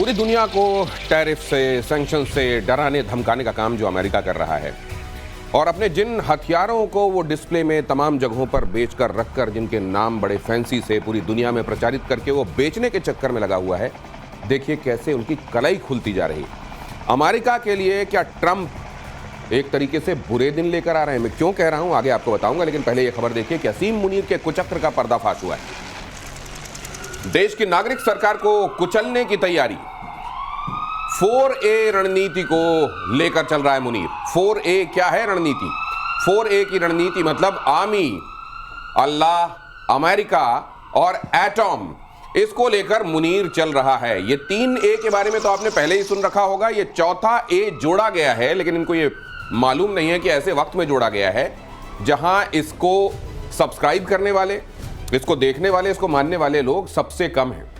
पूरी दुनिया को टैरिफ से, सैंक्शन से डराने धमकाने का काम जो अमेरिका कर रहा है, और अपने जिन हथियारों को वो डिस्प्ले में तमाम जगहों पर बेचकर रखकर, जिनके नाम बड़े फैंसी से पूरी दुनिया में प्रचारित करके वो बेचने के चक्कर में लगा हुआ है, देखिए कैसे उनकी कलाई खुलती जा रही है। अमेरिका के लिए क्या ट्रंप एक तरीके से बुरे दिन लेकर आ रहे हैं? मैं क्यों कह रहा हूं आगे आपको बताऊंगा, लेकिन पहले ये खबर देखिए कि असीम मुनीर के कुचक्र का पर्दाफाश हुआ है। देश की नागरिक सरकार को कुचलने की तैयारी 4A रणनीति को लेकर चल रहा है मुनीर। 4A क्या है रणनीति? 4A की रणनीति मतलब आर्मी, अल्लाह, अमेरिका और एटॉम, इसको लेकर मुनीर चल रहा है। ये 3A के बारे में तो आपने पहले ही सुन रखा होगा, ये चौथा A जोड़ा गया है, लेकिन इनको ये मालूम नहीं है कि ऐसे वक्त में जोड़ा गया है जहां इसको सब्सक्राइब करने वाले, इसको देखने वाले, इसको मानने वाले लोग सबसे कम हैं।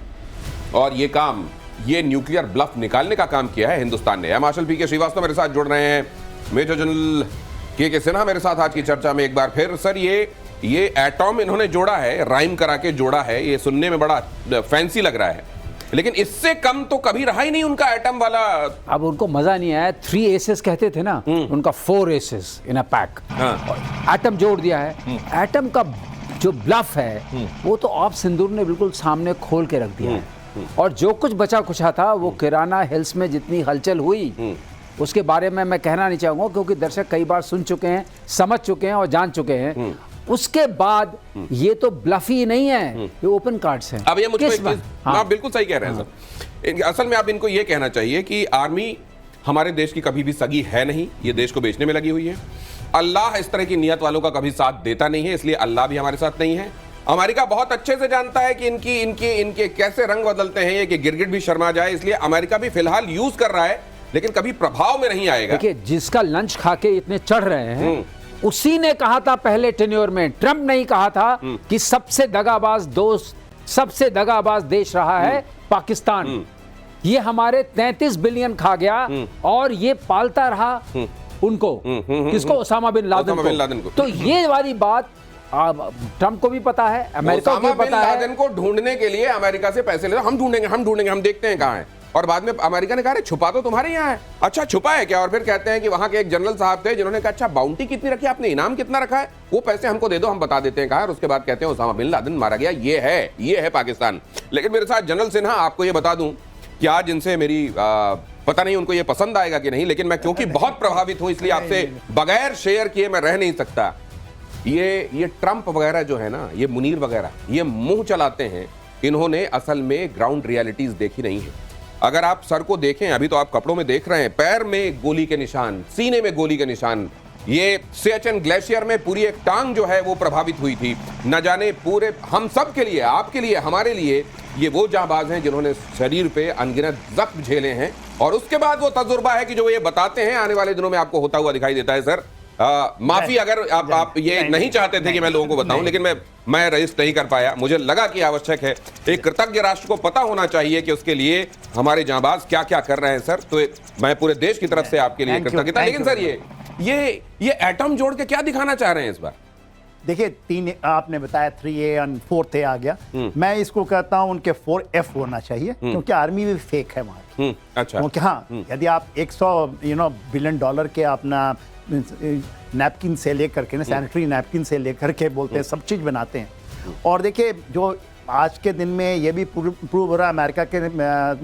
और ये काम, ये न्यूक्लियर ब्लफ निकालने का काम किया है हिंदुस्तान ने। मार्शल पी के श्रीवास्तव मेरे साथ जुड़ रहे हैं, मेजर जनरल के सिन्हा मेरे साथ आज की चर्चा में एक बार फिर। सर, ये एटॉम इन्होंने जोड़ा है, राइम करा के जोड़ा है, ये सुनने में बड़ा फैंसी लग रहा है, लेकिन इससे कम तो कभी रहा ही नहीं उनका एटम वाला। अब उनको मजा नहीं आया। 3 एसेस कहते थे ना, उनका 4 aces in a pack. Atom जोड़ दिया है। एटम का जो ब्लफ है वो तो आप सिंदूर ने बिल्कुल सामने खोल के रख दिया है। और जो कुछ बचा कुछा था वो किराना हिल्स में जितनी हलचल हुई उसके बारे में मैं कहना नहीं चाहूंगा, क्योंकि दर्शक कई बार सुन चुके हैं, समझ चुके हैं और जान चुके हैं। उसके बाद ये तो ब्लफ ही नहीं है, ये ओपन कार्ड्स हैं। अब ये मुझको आप बिल्कुल सही कह रहे हैं सर। असल में आप इनको ये कहना चाहिए कि आर्मी हमारे देश की कभी भी सगी है नहीं, ये देश को बेचने में लगी हुई है। अल्लाह इस तरह की नियत वालों का कभी साथ देता नहीं है, इसलिए अल्लाह भी हमारे साथ नहीं है। अमेरिका बहुत अच्छे से जानता है कि इनके कैसे रंग बदलते हैं, ये कि गिरगिट भी शर्मा जाए, इसलिए अमेरिका भी फिलहाल यूज कर रहा है, लेकिन कभी प्रभाव में नहीं आएगा। देखिए, जिसका लंच खा के इतने चढ़ रहे हैं उसी ने कहा था पहले टेन्योर में, ट्रंप नहीं कहा था कि सबसे दगाबाज दोस्त, सबसे दगाबाज देश रहा है पाकिस्तान। ये हमारे 33 बिलियन खा गया और ये पालता रहा उनको, किसको? ओसामा बिन लादेन को। तो ये वाली बात ट्रंप को भी पता है, अमेरिका को भी पता है। लादेन को ढूंढने के लिए अमेरिका से पैसे लेते, हम ढूंढेंगे, हम देखते हैं कहां है। और बाद में अमेरिका ने कहा छुपा तो तुम्हारे यहाँ है। अच्छा, छुपा है क्या? और फिर कहते हैं कि वहां के एक जनरल साहब थे जिन्होंने कहा अच्छा बाउंटी कितनी रखी आपने, इनाम कितना रखा है, वो पैसे हमको दे दो, हम बता देते हैं कहा। और उसके बाद कहते हैं ओसामा बिन लादेन मारा गया। ये है पाकिस्तान। लेकिन मेरे साथ जनरल सिन्हा, आपको ये बता दूं कि आज इनसे मेरी पता नहीं उनको ये पसंद आएगा कि नहीं, लेकिन मैं क्योंकि बहुत प्रभावित हूं इसलिए आपसे बगैर शेयर किए मैं रह नहीं सकता। ये ट्रंप वगैरह जो है ना, ये मुनीर वगैरह, ये मुंह चलाते हैं, इन्होंने असल में ग्राउंड रियलिटीज देखी नहीं है। अगर आप सर को देखें, अभी तो आप कपड़ों में देख रहे हैं, पैर में गोली के निशान, सीने में गोली के निशान। ये सियाचिन ग्लेशियर में पूरी एक टांग जो है वो प्रभावित हुई थी। न जाने पूरे हम सब के लिए, आपके लिए, हमारे लिए ये वो जांबाज हैं जिन्होंने शरीर पे अनगिनत जख्म झेले हैं। और उसके बाद वो तजुर्बा है कि जो ये बताते हैं आने वाले दिनों में आपको होता हुआ दिखाई देता है। सर, माफी अगर आप ये नहीं चाहते थे कि मैं लोगों को बताऊं, लेकिन मैं रजिस्ट नहीं कर पाया। मुझे लगा कि आवश्यक है, एक कृतज्ञ राष्ट्र को पता होना चाहिए कि उसके लिए हमारे जांबाज क्या क्या कर रहे हैं। सर, तो मैं पूरे देश की तरफ से आपके लिए कृतज्ञता। लेकिन सर, ये एटम जोड़ के क्या दिखाना चाह रहे हैं इस बार? देखिए, 3 आपने बताया, 3A और 4A आ गया। मैं इसको कहता हूं उनके 4F होना चाहिए, क्योंकि आर्मी भी फेक है वहां की। अच्छा, क्योंकि हाँ, यदि आप 100 बिलियन डॉलर के अपना नैपकिन से लेकर के, सैनिटरी नैपकिन से लेकर के बोलते हैं सब चीज बनाते हैं। और देखिए, जो आज के दिन में ये भी प्रूव हो रहा है, अमेरिका के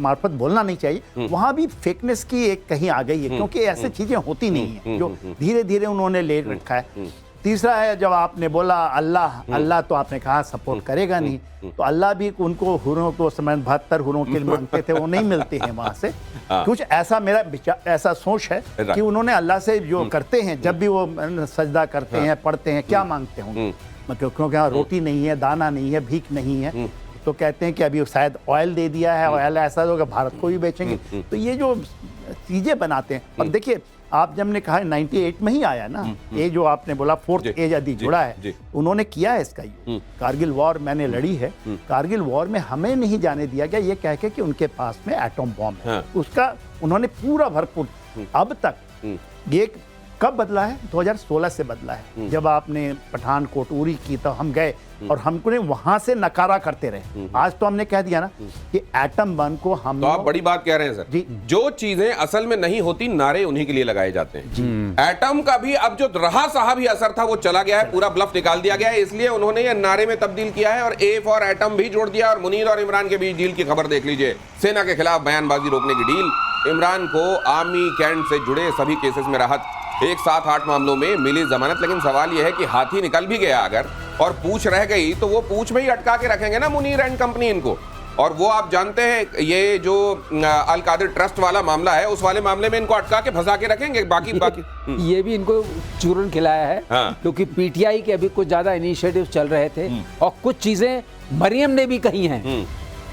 मार्फत बोलना नहीं चाहिए, वहां भी फेकनेस की एक कहीं आ गई है, क्योंकि ऐसी चीजें होती नहीं है जो धीरे धीरे उन्होंने ले रखा है। तीसरा है, जब आपने बोला अल्लाह तो आपने कहा सपोर्ट करेगा नहीं, तो अल्लाह भी उनको हुरों को समय 72 हुरों के लिए मांगते थे, वो नहीं मिलते हैं वहां से। कुछ ऐसा मेरा ऐसा सोच है कि उन्होंने अल्लाह से जो करते हैं, जब भी वो सजदा करते हैं, पढ़ते हैं, क्या मांगते होंगे? मतलब क्योंकि यहाँ रोटी नहीं है, दाना नहीं है, भीख नहीं है, तो कहते हैं कि अभी शायद ऑयल दे दिया है, ऑयल ऐसा होगा भारत को भी बेचेंगे। तो ये जो चीजें बनाते हैं। और देखिए, आप जब ने कहा 98 में ही आया ना, ये जो आपने बोला 4th A यदि जुड़ा है, उन्होंने किया है इसका यूज। कारगिल वॉर मैंने लड़ी है, कारगिल वॉर में हमें नहीं जाने दिया गया ये कह के कि उनके पास में एटम बॉम्ब है। उसका उन्होंने पूरा भरपूर अब तक ये कब बदला है? 2016 से बदला है। जब आपने पठानकोट उरी की तो हम गए और हमको ने वहां से नकारा करते रहे। आज तो हमने कह दिया ना कि एटम बम को हम तो आप बड़ी बात कह रहे हैं सर जी। जो चीजें असल में नहीं होती नारे उन्हीं के लिए लगाए जाते हैं। एटम का भी अब जो रहा सहा भी असर था वो चला गया है, पूरा ब्लफ निकाल दिया गया है, इसलिए उन्होंने ये नारे में तब्दील किया है और ए फॉर एटम भी जोड़ दिया। और मुनीर और इमरान के बीच डील की खबर देख लीजिए, सेना के खिलाफ बयानबाजी रोकने की डील, इमरान को आर्मी कैंट से जुड़े सभी केसेस में राहत, 178 मामलों में मिली जमानत। लेकिन सवाल यह है कि हाथी निकल भी गया अगर और पूछ रह गई तो वो पूछ में ही अटका के रखेंगे ना मुनीर एंड कंपनी इनको। और वो आप जानते हैं ये जो अल कादिर ट्रस्ट वाला मामला है उस वाले मामले में इनको अटका के फंसा के रखेंगे। बाकी ये भी इनको चूरन खिलाया है। हाँ। क्योंकि पीटीआई के अभी कुछ ज्यादा इनिशिएटिव चल रहे थे और कुछ चीजें मरियम ने भी कही हैं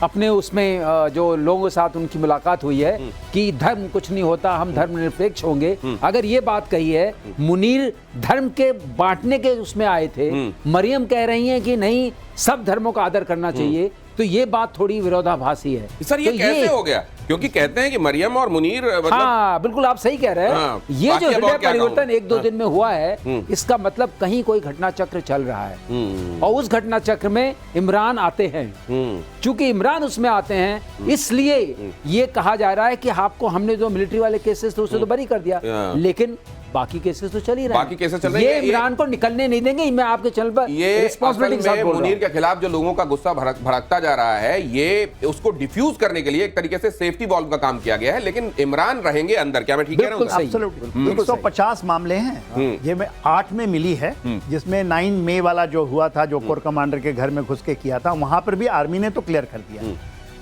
अपने उसमें, जो लोगों के साथ उनकी मुलाकात हुई है कि धर्म कुछ नहीं होता, हम धर्मनिरपेक्ष होंगे। अगर ये बात कही है, मुनीर धर्म के बांटने के उसमें आए थे, मरियम कह रही हैं कि नहीं सब धर्मों का आदर करना चाहिए, तो ये बात थोड़ी विरोधाभासी है। सर ये तो कैसे हो गया? क्योंकि कहते हैं कि मरियम और मुनीर मतलब हाँ बिल्कुल आप सही कह रहे हैं। हाँ, ये बाकी जो अब और हृदय क्या परिवर्तन कहूं? एक दो दिन में हुआ है, इसका मतलब कहीं कोई घटना चक्र चल रहा है और उस घटना चक्र में इमरान आते हैं। चूंकि इमरान उसमें आते हैं इसलिए ये कहा जा रहा है कि आपको हमने जो मिलिट्री वाले केसेस थे उसे तो बरी कर दिया, लेकिन बाकी केसेस तो चल ही रहे हैं। बाकी केसेस चल रहे हैं। ये इमरान को निकलने नहीं देंगे। मैं आपके चैनल पर ये रिस्पांसिबिलिटी के साथ बोल रहा मुनीर हूं। के खिलाफ जो लोगों का गुस्सा भड़कता जा रहा है, ये उसको डिफ्यूज करने के लिए एक तरीके से सेफ्टी वॉल्व का काम किया गया है। लेकिन इमरान रहेंगे अंदर, क्या मैं ठीक कह रहा हूं? बिल्कुल सही। Absolutely। 150 मामले हैं ये में 8 में मिली है, जिसमें 9 मई वाला जो हुआ था, जो कोर कमांडर के घर में घुस के किया था, वहां पर भी आर्मी ने तो क्लियर कर दिया।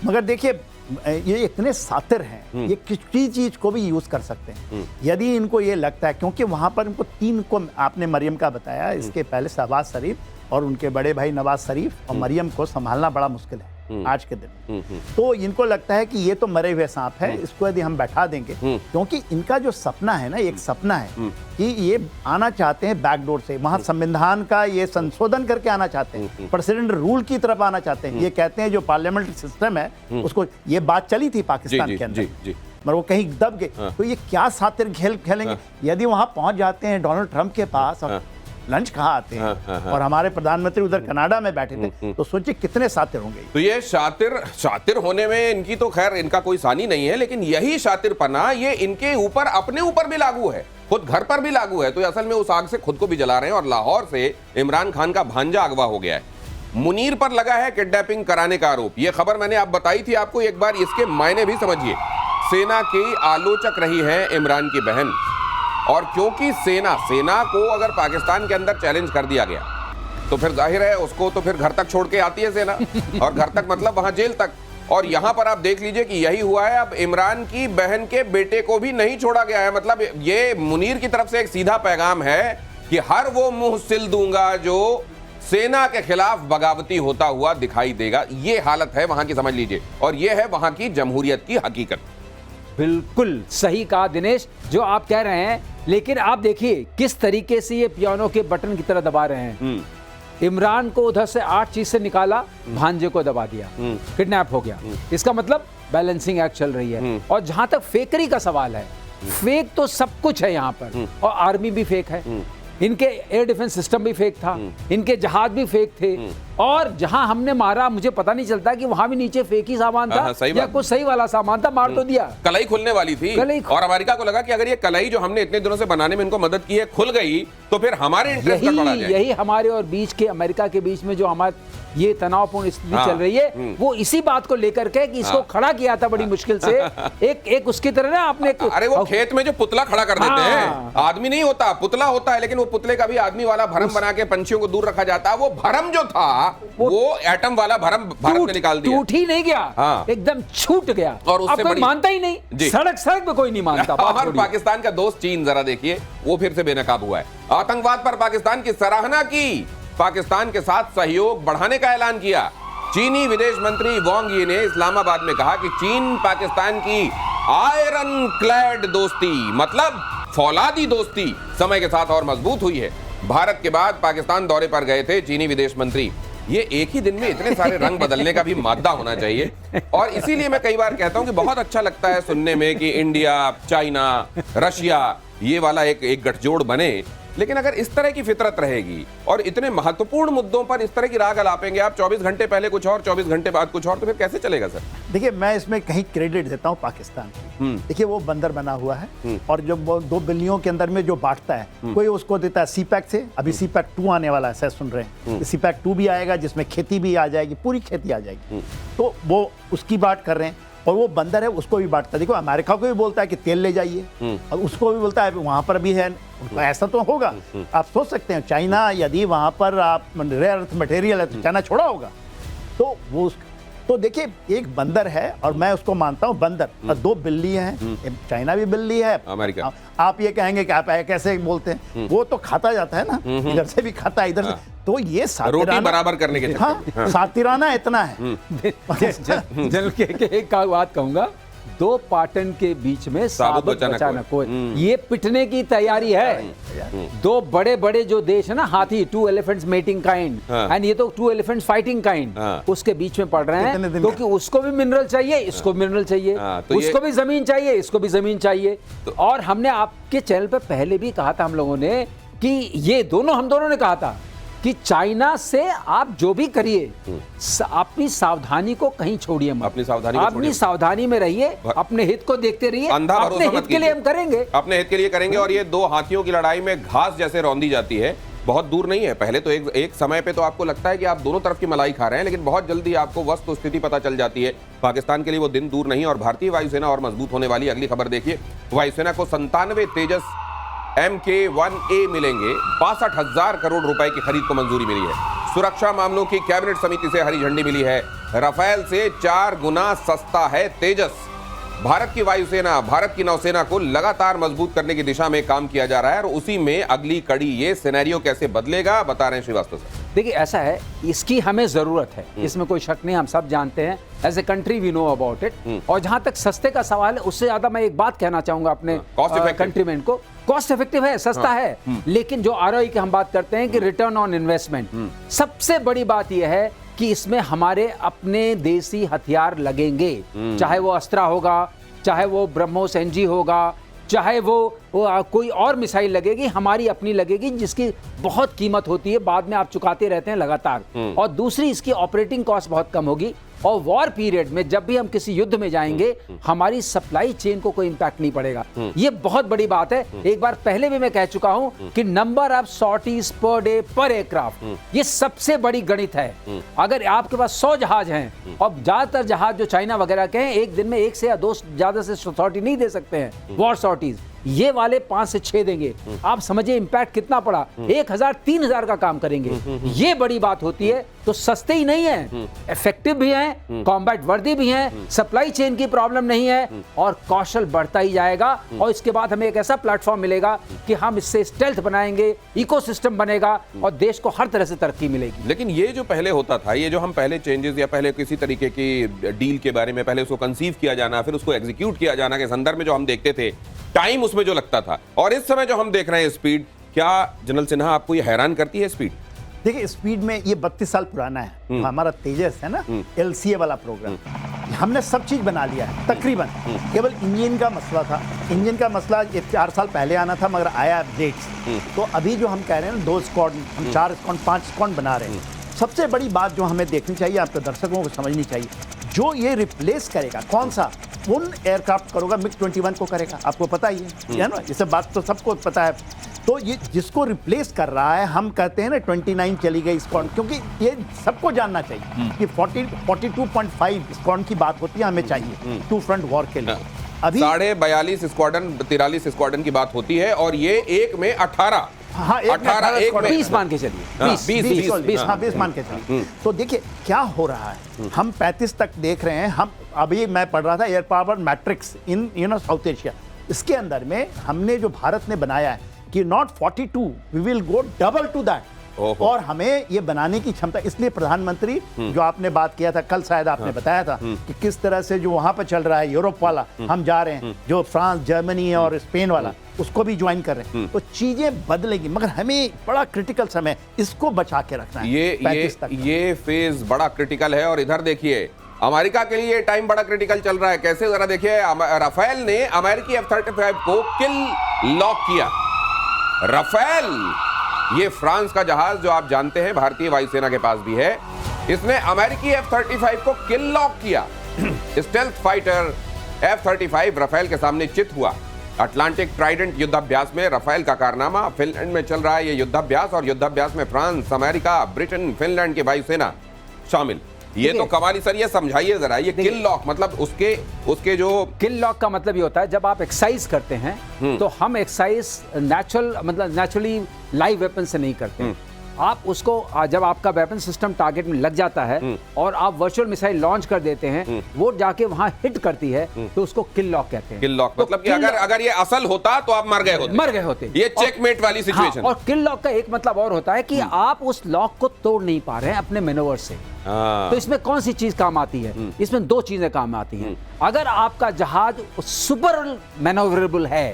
मगर देखिए ये इतने सातिर हैं, ये किसी चीज को भी यूज कर सकते हैं यदि इनको ये लगता है। क्योंकि वहां पर इनको 3 को आपने मरियम का बताया, इसके पहले शहबाज शरीफ और उनके बड़े भाई नवाज शरीफ और मरियम को संभालना बड़ा मुश्किल है आज के दिन। तो इनको लगता है कि ये तो मरे हुए सांप है, इसको यदि हम बैठा देंगे, क्योंकि इनका जो सपना है ना, एक सपना है कि ये आना चाहते हैं बैकडोर से, वहां संविधान का ये संशोधन करके आना चाहते हैं, प्रेसिडेंट रूल की तरफ आना चाहते हैं। ये कहते हैं जो पार्लियामेंट्री सिस्टम है उसको, ये बात चली थी पाकिस्तान के अंदर, मगर वो कहीं दब गए। तो ये क्या सातिर खेल खेलेंगे? यदि वहां पहुंच जाते हैं डोनाल्ड ट्रंप के पास और लंच कहाँ आते हैं और हमारे प्रधानमंत्री उधर कनाडा में बैठे थे, तो सोचिए कितने शातिर होंगे। तो ये शातिर होने में इनकी तो खैर इनका कोई सानी नहीं है, लेकिन यही शातिरपना ये इनके ऊपर अपने ऊपर भी लागू है, खुद घर पर भी लागू है। तो असल में उस आग से खुद को भी जला रहे हैं। और लाहौर से इमरान खान का भांजा अगवा हो गया है, मुनीर पर लगा है किडनैपिंग कराने का आरोप। ये खबर मैंने आप बताई थी आपको, एक बार इसके मायने भी समझिए। सेना की आलोचक रही है इमरान की बहन, और क्योंकि सेना को अगर पाकिस्तान के अंदर चैलेंज कर दिया गया तो फिर जाहिर है उसको तो फिर घर तक छोड़ के आती है सेना, और घर तक मतलब वहां जेल तक। और यहां पर आप देख लीजिए कि यही हुआ है। अब इमरान की बहन के बेटे को भी नहीं छोड़ा गया है। मतलब ये मुनीर की तरफ से एक सीधा पैगाम है कि हर वो मुंह सिल दूंगा जो सेना के खिलाफ बगावती होता हुआ दिखाई देगा। ये हालत है वहां की, समझ लीजिए। और ये है वहां की जमहूरियत की हकीकत। बिल्कुल सही कहा दिनेश जो आप कह रहे हैं, लेकिन आप देखिए किस तरीके से ये पियानो के बटन की तरह दबा रहे हैं। इमरान को उधर से 8 चीज से निकाला, भांजे को दबा दिया, किडनैप हो गया। इसका मतलब बैलेंसिंग एक्ट चल रही है। और जहां तक फेकरी का सवाल है, फेक तो सब कुछ है यहाँ पर, और आर्मी भी फेक है, इनके एयर डिफेंस सिस्टम भी फेक था, इनके जहाज भी फेक थे, और जहां हमने मारा मुझे पता नहीं चलता कि वहां भी नीचे फेक ही सामान था या कुछ सही वाला सामान था, मार तो दिया। कलाई खुलने वाली थी और अमेरिका को लगा कि अगर ये कलाई जो हमने इतने दिनों से बनाने में इनको मदद की है खुल गई तो फिर हमारे इंटरेस्ट पर पड़ा जाएगा। यही हमारे और बीच के अमेरिका के बीच में जो हमारे ये तनावपूर्ण स्थिति चल रही है, वो इसी बात को लेकर के कि इसको खड़ा किया था बड़ी मुश्किल से। एक उसकी तरह ना आपने, अरे वो खेत में जो पुतला खड़ा कर देते हैं, आदमी नहीं होता पुतला होता है, लेकिन वो पुतले का भी आदमी वाला भरम बना के पंछियों को दूर रखा जाता है। वो भरम जो था वो एटम वाला भरम भारत ने निकाल दिया, टूट ही नहीं गया, एकदम छूट गया। और उससे कोई मानता ही नहीं, सड़क पे कोई नहीं मानता। और पाकिस्तान का दोस्त चीन जरा देखिए, वो फिर से बेनकाब हुआ है। आतंकवाद पर पाकिस्तान की सराहना की, पाकिस्तान के साथ सहयोग बढ़ाने का ऐलान किया। चीनी विदेश मंत्री वांग यी ने इस्लामाबाद में कहा कि चीन पाकिस्तान की आयरन क्लैड दोस्ती, मतलब फौलादी दोस्ती, समय के साथ और मजबूत हुई है। भारत के बाद पाकिस्तान दौरे पर गए थे चीनी विदेश मंत्री। ये एक ही दिन में इतने सारे रंग बदलने का भी मादा होना चाहिए। और इसीलिए मैं कई बार कहता हूं कि बहुत अच्छा लगता है सुनने में कि इंडिया, चाइना, रशिया ये वाला एक गठजोड़ बने, लेकिन अगर इस तरह की फितरत रहेगी और इतने महत्वपूर्ण मुद्दों पर इस तरह की राग अलापेंगे आप, 24 घंटे पहले कुछ और 24 घंटे बाद कुछ और, तो फिर कैसे चलेगा सर? देखिए, मैं इसमें कहीं क्रेडिट देता हूं पाकिस्तान को। देखिए, वो बंदर बना हुआ है और जब वो 2 बिलियन के अंदर में जो बांटता है, कोई उसको देता है सीपैक से, अभी सीपैक 2 आने वाला है, सुन रहे हैं, सीपैक 2 भी आएगा जिसमें खेती भी आ जाएगी, पूरी खेती आ जाएगी, तो वो उसकी बात कर रहे हैं। और वो बंदर है, उसको भी बांटता है। देखो, अमेरिका को भी बोलता है कि तेल ले जाइए, और उसको भी बोलता है वहां पर भी है, ऐसा तो होगा। आप सोच सकते हैं, चाइना यदि वहां पर आप रेयर अर्थ मटेरियल है तो चाइना छोड़ा होगा, तो वो तो देखिए, एक बंदर है और मैं उसको मानता हूं बंदर, और 2 बिल्ली हैं, चाइना भी बिल्ली है, अमेरिका। आप ये कहेंगे कि आप कैसे बोलते हैं, वो तो खाता जाता है ना, इधर से भी खाता है, इधर से, तो ये रोटी बराबर करने के हाँ, सातिराना इतना है। जनरल के एक का बात कहूंगा, 2 पाटन के बीच में साबुत बचाना कोई, ये पिटने की तैयारी है। 2 बड़े बड़े जो देश है ना, हाथी, 2 एलिफेंट्स मेटिंग काइंड, एंड ये तो 2 एलिफेंट्स फाइटिंग काइंड, उसके बीच में पड़ रहे हैं, क्योंकि उसको भी मिनरल चाहिए, इसको मिनरल चाहिए, उसको भी जमीन चाहिए, इसको भी जमीन चाहिए। और हमने आपके चैनल पे पहले भी कहा था हम लोगों ने कि ये दोनों, हम दोनों ने कहा था कि चाइना से आप जो भी करिए, अपनी सावधानी को कहीं छोड़िए मत, अपनी सावधानी में रहिए, अपने हित को देखते रहिए, अपने हित के लिए हम करेंगे, अपने हित के लिए करेंगे। और ये 2 हाथियों की लड़ाई में घास जैसे रौंदी जाती है, बहुत दूर नहीं है। पहले तो एक समय पे तो आपको लगता है कि आप दोनों तरफ की मलाई खा रहे हैं, लेकिन बहुत जल्दी आपको वस्तु स्थिति पता चल जाती है। पाकिस्तान के लिए वो दिन दूर नहीं, और भारतीय वायुसेना और मजबूत होने वाली। अगली खबर देखिए, वायुसेना को 97 तेजस MK1A मिलेंगे, 62,000 करोड़ रुपए की खरीद को मंजूरी मिली है। सुरक्षा मामलों की कैबिनेट समिति से हरी झंडी मिली है। राफेल से 4 गुना सस्ता है तेजस। भारत की वायुसेना, भारत की नौसेना को लगातार मजबूत करने की दिशा में काम किया जा रहा है, और उसी में अगली कड़ी, ये सिनेरियो कैसे बदलेगा, बता रहे हैं श्रीवास्तव सर। देखिए, ऐसा है, इसकी हमें जरूरत है, इसमें कोई शक नहीं, हम सब जानते हैं, as a country we know about it. और जहां तक सस्ते का सवाल है, उससे ज्यादा मैं एक बात कहना चाहूंगा अपने कंट्रीमैन को, कॉस्ट इफेक्टिव है, सस्ता है, लेकिन जो ROI की हम बात करते हैं कि रिटर्न ऑन इन्वेस्टमेंट, सबसे बड़ी बात यह है कि इसमें हमारे अपने देसी हथियार लगेंगे, चाहे वो अस्त्रा होगा, चाहे वो ब्रह्मोस NG होगा, चाहे वो कोई और मिसाइल लगेगी, हमारी अपनी लगेगी, जिसकी बहुत कीमत होती है, बाद में आप चुकाते रहते हैं लगातार। और दूसरी, इसकी ऑपरेटिंग कॉस्ट बहुत कम होगी, और वॉर पीरियड में जब भी हम किसी युद्ध में जाएंगे, हमारी सप्लाई चेन को कोई इंपैक्ट नहीं पड़ेगा। ये बहुत बड़ी बात है। एक बार पहले भी मैं कह चुका हूं कि number of sorties per day पर एयरक्राफ्ट, ये सबसे बड़ी गणित है। अगर आपके पास 100 जहाज हैं, और ज्यादातर जहाज जो चाइना वगैरह के हैं, एक दिन में 1 से या 2 ज्यादा से सॉर्टी नहीं दे सकते हैं, वॉर सॉर्टीज, ये वाले 5 से 6 देंगे। आप समझिए इंपैक्ट कितना पड़ा, 1000 3000 का काम करेंगे। ये बड़ी बात होती है। तो सस्ते ही नहीं है, इफेक्टिव भी हैं, कॉम्बैट वर्दी भी हैं, सप्लाई चेन की प्रॉब्लम नहीं है, और कौशल बढ़ता ही जाएगा। और इसके बाद हमें एक ऐसा प्लेटफॉर्म मिलेगा कि हम इससे स्टेल्थ बनाएंगे, इकोसिस्टम बनेगा, और देश को हर तरह से तरक्की मिलेगी। लेकिन ये जो पहले होता था, ये जो हम पहले चेंजेस या पहले किसी तरीके की डील के बारे में पहले उसको कंसीव किया जाना, फिर उसको एग्जीक्यूट किया जाना के संदर्भ में जो हम देखते थे, टाइम उसमें जो लगता था, और इस समय जो हम देख रहे हैं स्पीड, क्या जनरल सिन्हा आपको ये हैरान करती है स्पीड? देखिए, स्पीड में ये 32 साल पुराना है, हमारा तेजस है ना, LCA वाला प्रोग्राम, हमने सब चीज बना लिया है तकरीबन। केवल इंजन का मसला था, इंजन का मसला 4 साल पहले आना था, मगर आया अपडेट्स। तो अभी जो हम कह रहे हैं ना, 2 स्क्वाड, हम 4 स्क्वाड 5 स्क्वाड बना रहे हैं। सबसे बड़ी बात जो हमें देखनी चाहिए, आपके दर्शकों को समझनी चाहिए, जो ये रिप्लेस करेगा, कौन सा, उन एयरक्राफ्ट करोगा, MiG-21 को करेगा, आपको पता ही है ना, ये सब बात तो सबको पता है। तो ये जिसको रिप्लेस कर रहा है, हम कहते हैं ना 29 चली गई स्क्वाड, क्योंकि ये सबको जानना चाहिए कि 42.5 स्क्वाड की बात होती है, हमें चाहिए 2 फ्रंट वॉर के लिए। अभी 42 स्क्वाड्रन, 43 स्क्वाड्रन की बात होती है, और ये एक में 18, हाँ, 20 मान के चलिए, 20 मान के चलिए। तो देखिए क्या हो रहा है, हम 35 तक देख रहे हैं। हम अभी मैं पढ़ रहा था एयर पावर मैट्रिक्स इन साउथ एशिया, इसके अंदर में हमने जो भारत ने बनाया है कि not 42, we will go double to that, ओहो। और हमें ये बनाने की क्षमता, इसलिए प्रधानमंत्री जो आपने बात किया था कल, शायद आपने बताया था कि किस तरह से जो वहां पर चल रहा है यूरोप वाला, हम जा रहे हैं, जो फ्रांस, जर्मनी और स्पेन वाला, उसको भी ज्वाइन कर रहे हैं, तो चीजें बदलेंगी, मगर हमें बड़ा क्रिटिकल समय इसको बचा के रखना है। 35 तक। ये फेज बड़ा क्रिटिकल है। और इधर देखिए, अमेरिका के लिए टाइम बड़ा क्रिटिकल चल रहा है। कैसे, जरा देखिए, राफेल ने अमेरिकी F-35 को किल लॉक किया। राफेल, ये फ्रांस का जहाज जो आप जानते हैं भारतीय वायुसेना के पास भी है, इसने अमेरिकी F-35 को किल लॉक किया। स्टेल्थ फाइटर F-35 राफेल के सामने चित हुआ। अटलांटिक ट्राइडेंट युद्धाभ्यास में राफेल का कारनामा। फिनलैंड में चल रहा है ये युद्धाभ्यास, और युद्धाभ्यास में फ्रांस, अमेरिका, ब्रिटेन, फिनलैंड की वायुसेना शामिल। ये तो कमाली। सर ये समझाइए जरा, ये किल लॉक मतलब उसके जो किल लॉक का मतलब ये होता है, जब आप एक्सरसाइज करते हैं तो हम एक्सरसाइज नेचुरली लाइव वेपन से नहीं करते। आप उसको, जब आपका वेपन सिस्टम टारगेट में लग जाता है और आप वर्चुअल मिसाइल लॉन्च कर देते हैं, वो जाके वहां हिट करती है, तो उसको किल लॉक कहते हैं। किल लॉक मतलब कि अगर ये असल होता तो आप मर गए होते। ये चेकमेट वाली सिचुएशन। और किल लॉक का एक मतलब और होता है कि आप उस लॉक को तोड़ नहीं पा रहे हैं अपने मैनोवर से। तो इसमें कौन सी चीज काम आती है? इसमें दो चीजें काम आती हैं। अगर आपका जहाज सुपर मैनोवरेबल है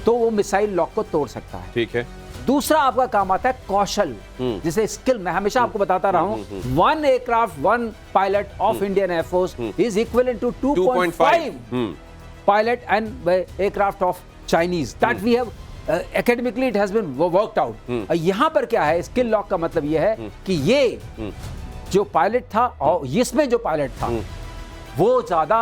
तो वो मिसाइल लॉक को तोड़ सकता है। ठीक है। दूसरा आपका काम आता है कौशल, जिसे स्किल। मैं हमेशा आपको बताता रहा हूं, 1 aircraft 1 pilot of Indian air force is equivalent to 2.5 pilot and aircraft of Chinese that we have academically it has been worked out। यहां पर क्या है, स्किल लॉक का मतलब यह है कि ये जो पायलट था और इसमें जो पायलट था वो ज्यादा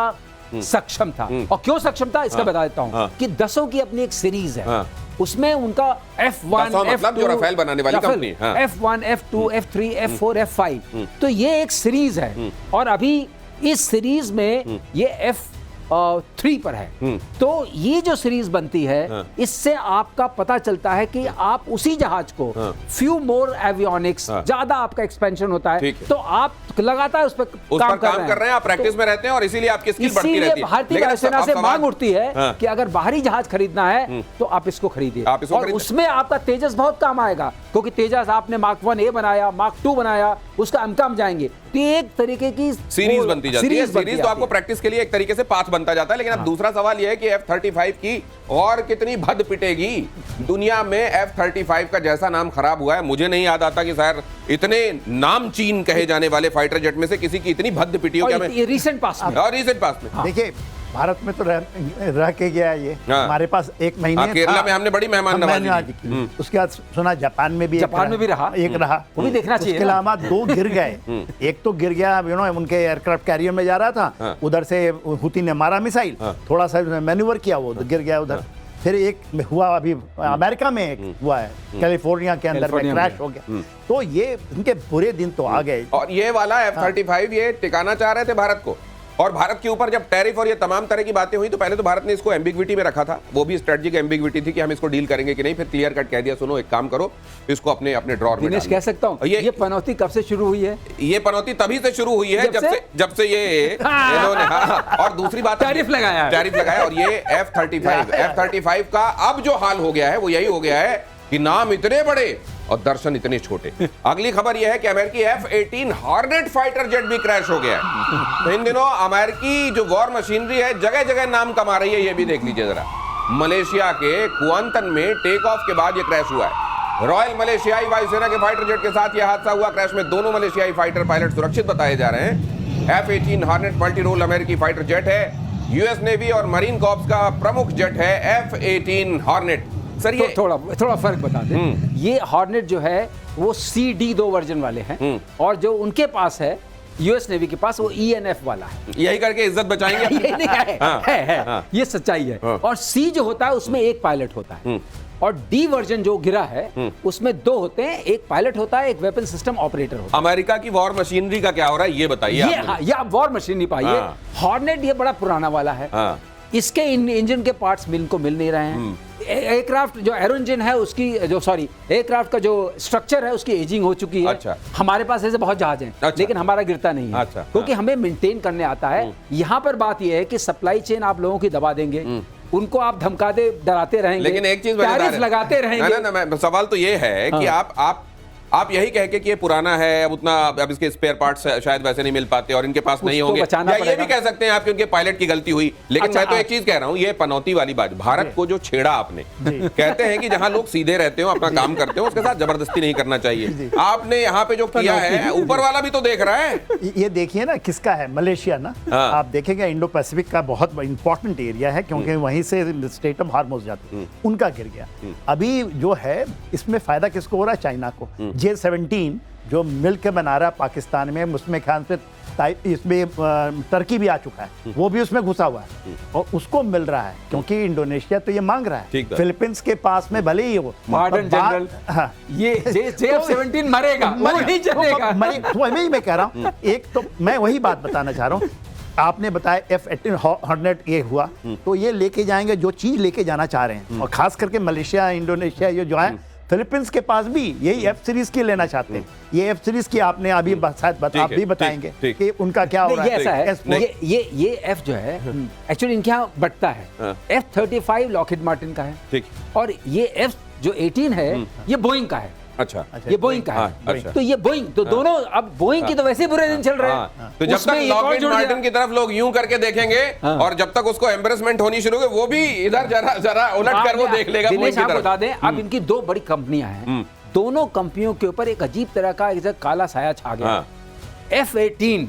सक्षम था। और क्यों सक्षम था इसका बता देता हूं कि 10 की अपनी एक सीरीज है, उसमें उनका F1, मतलब जो राफेल बनाने वाली company, F1, F2, F3, F4, F5, तो ये एक सीरीज है। और अभी इस सीरीज में ये F3 पर है। तो ये जो सीरीज बनती है, इससे आपका पता चलता है कि आप उसी जहाज को फ्यू मोर एवियोनिक्स, ज्यादा आपका एक्सपेंशन होता है, तो आप लगातार उस पर काम कर रहे हैं, आप प्रैक्टिस में रहते हैं, और इसीलिए आपकी स्किल बढ़ती रहती है। भारतीय वायुसेना से मांग उठती है कि अगर बाहरी जहाज खरीदना है तो आप इसको खरीदिए, और उसमें आपका तेजस बहुत काम आएगा, क्योंकि तेजस आपने Mark 1A बनाया, Mark 2 बनाया, उसका हम जाएंगे, तो एक तरीके की सीरीज बनती जाती है। सीरीज तो आपको प्रैक्टिस के लिए एक तरीके से पाथ बनता जाता है। लेकिन अब दूसरा सवाल यह है कि F-35 की और कितनी भद पिटेगी। दुनिया में F-35 का जैसा नाम खराब हुआ है, मुझे नहीं याद आता कि सर इतने नामचीन कहे जाने वाले फाइटर जेट में से किसी की इतनी भद पिटी हो। क्या मैं रिसेंट पास में, और रिसेंट पास में देखिए, भारत में तो रह के गया ये। हमारे पास 1 महीने केरला में हमने बड़ी मेहमान नवाजी की। उसके बाद सुना जापान में भी एक रहा, वो भी देखना चाहिए। उसके अलावा 2 गिर गए। एक तो गिर गया, उनके एयरक्राफ्ट कैरियर में जा रहा था, उधर से हुती ने मारा मिसाइल, थोड़ा सा मैन्यूवर किया, वो गिर गया उधर। फिर एक हुआ अभी अमेरिका में, एक हुआ है कैलिफोर्निया के अंदर में, क्रैश हो गया। तो ये इनके बुरे दिन तो आ गए। और ये वाला F-35 ये टिकाना चाह रहे थे भारत को, और भारत के ऊपर जब टैरिफ और ये तमाम तरह की बातें हुई, तो पहले तो भारत ने इसको एम्बिग्विटी में रखा था। वो भी स्ट्रेटजिक एम्बिग्विटी थी कि हम इसको डील करेंगे कि नहीं। फिर क्लियर कट कह दिया, सुनो एक काम करो, इसको अपने ड्रॉर में कह सकता हूं, ये पनौती कब से शुरू हुई है? ये पनौती तभी से शुरू हुई है जब से ये इन्होंने और दूसरी बात, टैरिफ लगाया। और ये F-35 का अब जो हाल हो गया है वो यही हो गया है कि नाम इतने बड़े और दर्शन इतने छोटे। अगली खबर यह है कि अमेरिकी F-18 हॉर्नेट फाइटर जेट भी क्रैश हो गया है। तो इन दिनों अमेरिकी जो वॉर मशीनरी है जगह जगह नाम कमा रही है। ये भी देख लीजिए जरा, मलेशिया के कुआंतन में टेक ऑफ के बाद ये क्रैश हुआ है। रॉयल मलेशियाई वायुसेना के फाइटर जेट के साथ यह हादसा हुआ। क्रैश में दोनों मलेशियाई फाइटर पायलट सुरक्षित बताए जा रहे हैं। F-18 हॉर्नेट मल्टी रोल अमेरिकी फाइटर जेट है। यूएस नेवी और मरीन कॉर्प्स का प्रमुख जेट है F-18 हॉर्नेट। सर ये थोड़ा फर्क बता दें। ये हॉर्नेट जो है वो CD2 वर्जन वाले हैं, और जो उनके पास है यूएस नेवी के पास, वो ENF वाला है। यही करके इज्जत बचाएंगे। ये नहीं है, ये सच्चाई है। और C जो होता है उसमें एक पायलट होता है, और D वर्जन जो गिरा है उसमें 2 होते हैं, एक पायलट होता है, एक वेपन सिस्टम ऑपरेटर होता है। अमेरिका की वॉर मशीनरी का क्या हो रहा है ये बताइए। ये आप वॉर मशीनरी पाइए। हॉर्नेट ये बड़ा पुराना वाला है, इसके इंजन के पार्ट्स मिल नहीं रहे हैं। एयरक्राफ्ट जो एरो इंजन है उसकी एयरक्राफ्ट का जो स्ट्रक्चर है उसकी एजिंग हो चुकी है। अच्छा। हमारे पास ऐसे बहुत जहाज हैं। अच्छा। लेकिन हमारा गिरता नहीं है। अच्छा। क्योंकि हमें मेंटेन करने आता है। यहाँ पर बात यह है कि सप्लाई चेन आप लोगों की दबा देंगे, उनको आप धमकाते डराते रहेंगे, लेकिन एक चीज लगाते रहेंगे। ना, सवाल तो ये है कि आप आप यही कह के कि ये पुराना है, अब उतना अब इसके स्पेयर पार्ट्स शायद वैसे नहीं मिल पाते और इनके पास नहीं होंगे, या ये भी कह सकते हैं आप कि उनके पायलट की गलती हुई। लेकिन मैं तो एक चीज कह रहा हूं, ये पनौती वाली बात, भारत को जो छेड़ा आपने, कहते हैं कि जहां लोग सीधे रहते हो, अपना काम करते हो, उसके साथ जबरदस्ती नहीं करना चाहिए। आपने यहाँ पे जो किया है, ऊपर वाला भी तो देख रहा है। ये देखिए ना किसका है, मलेशिया ना। आप देखेंगे इंडो पैसिफिक का बहुत इंपॉर्टेंट एरिया है, क्योंकि वहीं से स्ट्रेट ऑफ हार्मोज जाते हैं, उनका गिर गया। अभी जो है इसमें फायदा किसको हो रहा है? चाइना को। J-17 जो मिल्क बना रहा है पाकिस्तान में, उसमें ख्याल से इसमें टर्की भी आ चुका है, वो भी उसमें घुसा हुआ है और उसको मिल रहा है, क्योंकि इंडोनेशिया तो ये मांग रहा है। फिलीपींस के पास में भले ही हो जनरल, ये J-17 मरेगा, वो नहीं चलेगा। मैं कह रहा हूँ, एक तो मैं वही बात बताना चाह रहा हूँ, आपने बताया F-18 ये हुआ, तो ये लेके जाएंगे जो चीज लेके जाना चाह रहे हैं, और खास करके मलेशिया, इंडोनेशिया, ये जो है फिलीपींस के पास भी यही F सीरीज की लेना चाहते हैं। ये F सीरीज की आपने अभी शायद आप भी बताएंगे कि उनका क्या हो रहा है। ऐसा है, ये F जो है एक्चुअली इनके यहाँ बटता है। F-35 लॉकहीड मार्टिन का है, और ये F जो 18 है ये बोइंग का है। अच्छा, ये बोइंग का है। अच्छा। तो ये बोइंग, तो दोनों, अब बोइंग की तो वैसे बुरे दिन चल रहे हैं। तो जब तक लॉकहीड मार्टिन की तरफ लोग यूं करके देखेंगे और जब तक उसको एम्बेरसमेंट होनी शुरू होगी, वो भी इधर जरा उलट कर वो देख लेगा। दिनेश आप बता दें, अब इनकी दो बड़ी कंपनियां हैं, दोनों कंपनियों के ऊपर एक अजीब तरह का एक काला साया छा गया। F-18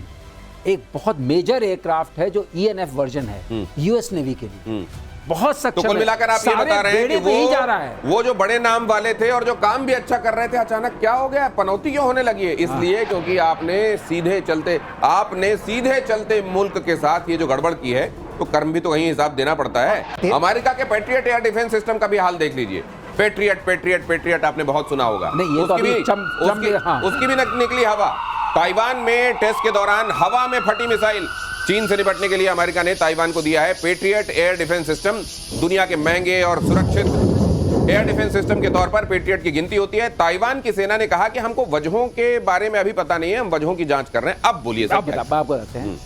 एक बहुत मेजर एयरक्राफ्ट है जो ENF वर्जन है यूएस नेवी के लिए, बहुत सक्षम। तो कुल मिलाकर आप ये बता रहे हैं कि वो जो बड़े नाम वाले थे और जो काम भी अच्छा कर रहे थे, अचानक क्या हो गया, पनौती क्यों होने लगी है? इसलिए क्योंकि आपने सीधे चलते मुल्क के साथ ये जो गड़बड़ की है, तो कर्म भी तो कहीं हिसाब देना पड़ता है। अमेरिका के पैट्रियट एयर डिफेंस सिस्टम का भी हाल देख लीजिए। पैट्रियट आपने बहुत सुना होगा, उसकी भी निकली हवा। ताइवान में टेस्ट के दौरान हवा में फटी मिसाइल। चीन से निपटने के लिए अमेरिका ने ताइवान को दिया है पैट्रियट एयर डिफेंस सिस्टम। दुनिया के महंगे और सुरक्षित एयर डिफेंस सिस्टम के तौर पर पैट्रियट की गिनती होती है। ताइवान की सेना ने कहा कि हमको वजहों के बारे में अभी पता नहीं है, हम वजहों की जांच कर रहे हैं। अब बोलिए सर।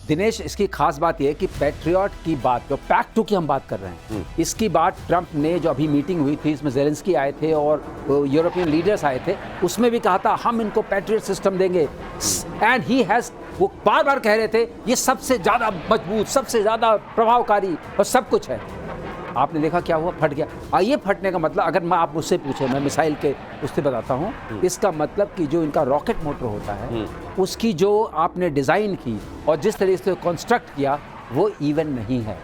दिनेश, इसकी खास बात यह है कि पैट्रियट की बात, जो PAC-2 की हम बात कर रहे हैं, इसकी बात ट्रंप ने, जो अभी मीटिंग हुई थी, इसमें ज़ेलेंस्की आए थे और यूरोपियन लीडर्स आए थे, उसमें भी कहा था हम इनको पैट्रियट सिस्टम देंगे। एंड ही हैज़, वो बार बार कह रहे थे ये सबसे ज़्यादा मजबूत, सबसे ज़्यादा प्रभावकारी और सब कुछ है। आपने देखा क्या हुआ, फट गया। ये फटने का मतलब, अगर मैं आप मुझसे पूछे, मैं मिसाइल के उससे बताता हूँ, इसका मतलब कि जो इनका रॉकेट मोटर होता है, उसकी जो आपने डिज़ाइन की और जिस तरीके से कंस्ट्रक्ट किया, वो इवन नहीं है।